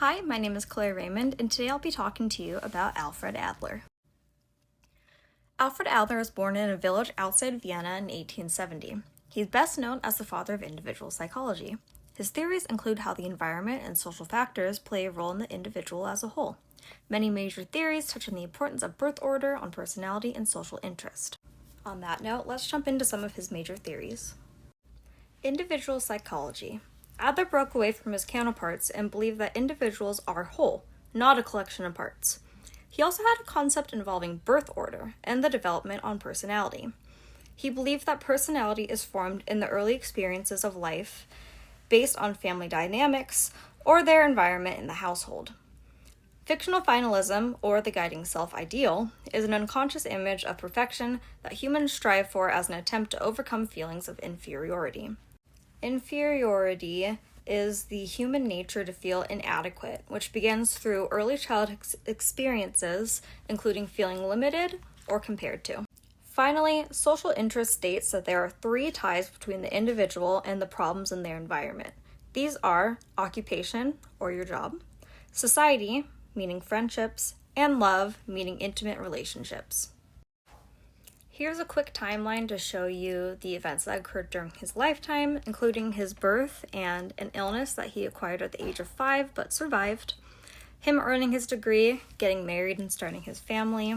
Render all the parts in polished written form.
Hi, my name is Claire Raymond, and today I'll be talking to you about Alfred Adler. Alfred Adler was born in a village outside Vienna in 1870. He's best known as the father of individual psychology. His theories include how the environment and social factors play a role in the individual as a whole. Many major theories touch on the importance of birth order on personality and social interest. On that note, let's jump into some of his major theories. Individual psychology. Adler broke away from his counterparts and believed that individuals are whole, not a collection of parts. He also had a concept involving birth order and the development on personality. He believed that personality is formed in the early experiences of life based on family dynamics or their environment in the household. Fictional finalism, or the guiding self-ideal, is an unconscious image of perfection that humans strive for as an attempt to overcome feelings of inferiority. Inferiority is the human nature to feel inadequate, which begins through early childhood experiences, including feeling limited or compared to. Finally, social interest states that there are three ties between the individual and the problems in their environment. These are occupation, or your job, society, meaning friendships, and love, meaning intimate relationships. Here's a quick timeline to show you the events that occurred during his lifetime, including his birth and an illness that he acquired at the age of 5 but survived, him earning his degree, getting married and starting his family,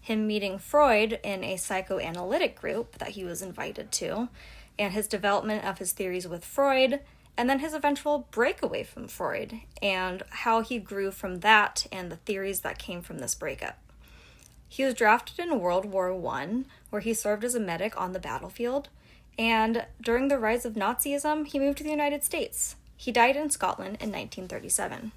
him meeting Freud in a psychoanalytic group that he was invited to, and his development of his theories with Freud, and then his eventual breakaway from Freud, and how he grew from that and the theories that came from this breakup. He was drafted in World War I, where he served as a medic on the battlefield, and during the rise of Nazism, he moved to the United States. He died in Scotland in 1937.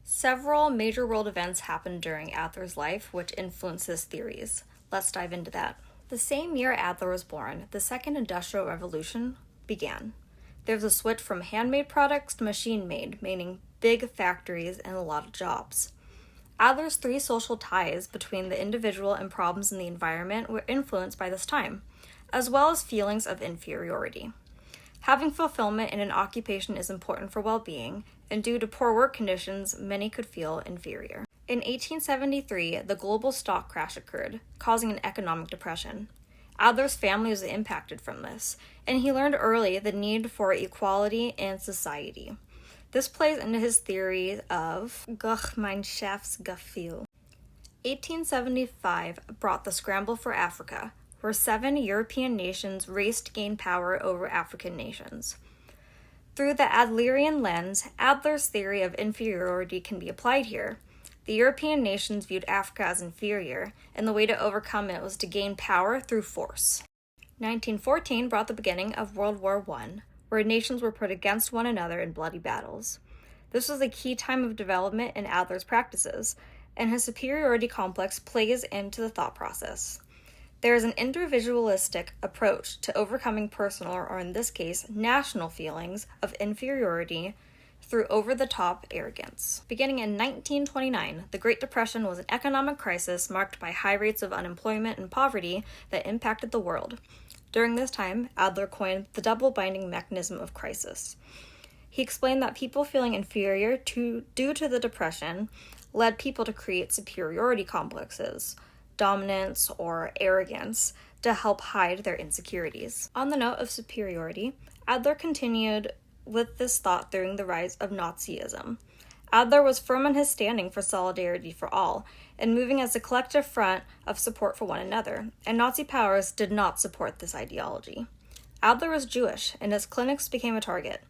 Several major world events happened during Adler's life, which influenced his theories. Let's dive into that. The same year Adler was born, the Second Industrial Revolution began. There was a switch from handmade products to machine-made, meaning big factories and a lot of jobs. Adler's three social ties between the individual and problems in the environment were influenced by this time, as well as feelings of inferiority. Having fulfillment in an occupation is important for well-being, and due to poor work conditions, many could feel inferior. In 1873, the global stock crash occurred, causing an economic depression. Adler's family was impacted from this, and he learned early the need for equality in society. This plays into his theory of Gemeinschaftsgefühl. 1875 brought the scramble for Africa, where 7 European nations raced to gain power over African nations. Through the Adlerian lens, Adler's theory of inferiority can be applied here. The European nations viewed Africa as inferior, and the way to overcome it was to gain power through force. 1914 brought the beginning of World War I, where nations were put against one another in bloody battles. This was a key time of development in Adler's practices, and his superiority complex plays into the thought process. There is an individualistic approach to overcoming personal, or in this case, national feelings of inferiority through over-the-top arrogance. Beginning in 1929, the Great Depression was an economic crisis marked by high rates of unemployment and poverty that impacted the world. During this time, Adler coined the double binding mechanism of crisis. He explained that people feeling inferior due to the depression led people to create superiority complexes, dominance, or arrogance to help hide their insecurities. On the note of superiority, Adler continued with this thought during the rise of Nazism. Adler was firm in his standing for solidarity for all, and moving as a collective front of support for one another, and Nazi powers did not support this ideology. Adler was Jewish, and his clinics became a target.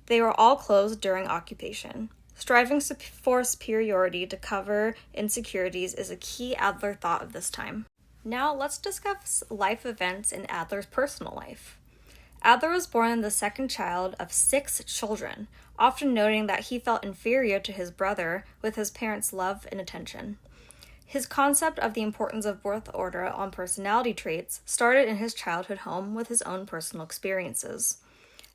They were all closed during occupation. Striving for superiority to cover insecurities is a key Adler thought of this time. Now let's discuss life events in Adler's personal life. Adler was born the second child of 6 children, often noting that he felt inferior to his brother with his parents' love and attention. His concept of the importance of birth order on personality traits started in his childhood home with his own personal experiences.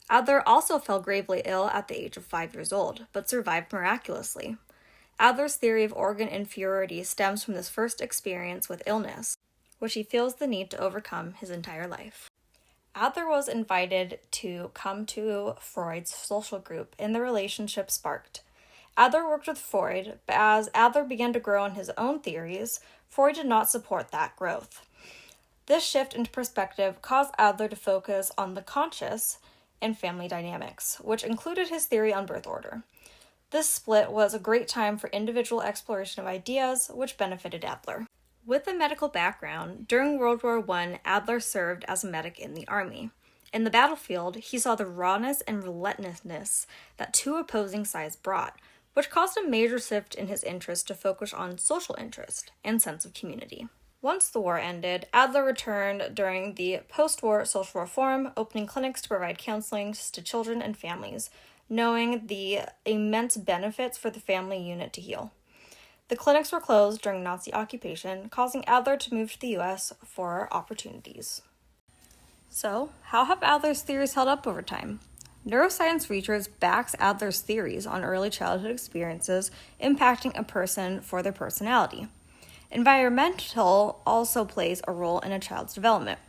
Adler also fell gravely ill at the age of 5 years old, but survived miraculously. Adler's theory of organ inferiority stems from this first experience with illness, which he feels the need to overcome his entire life. Adler was invited to come to Freud's social group, and the relationship sparked. Adler worked with Freud, but as Adler began to grow on his own theories, Freud did not support that growth. This shift in perspective caused Adler to focus on the conscious and family dynamics, which included his theory on birth order. This split was a great time for individual exploration of ideas, which benefited Adler. With a medical background, during World War I, Adler served as a medic in the army. In the battlefield, he saw the rawness and relentlessness that two opposing sides brought, which caused a major shift in his interest to focus on social interest and sense of community. Once the war ended, Adler returned during the post-war social reform, opening clinics to provide counseling to children and families, knowing the immense benefits for the family unit to heal. The clinics were closed during Nazi occupation, causing Adler to move to the U.S. for opportunities. So, how have Adler's theories held up over time? Neuroscience research backs Adler's theories on early childhood experiences impacting a person for their personality. Environmental also plays a role in a child's development.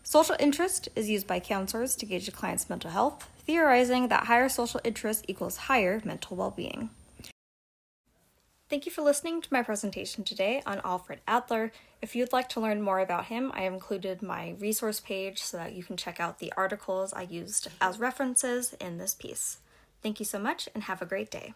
Social interest is used by counselors to gauge a client's mental health, theorizing that higher social interest equals higher mental well-being. Thank you for listening to my presentation today on Alfred Adler. If you'd like to learn more about him, I have included my resource page so that you can check out the articles I used as references in this piece. Thank you so much and have a great day.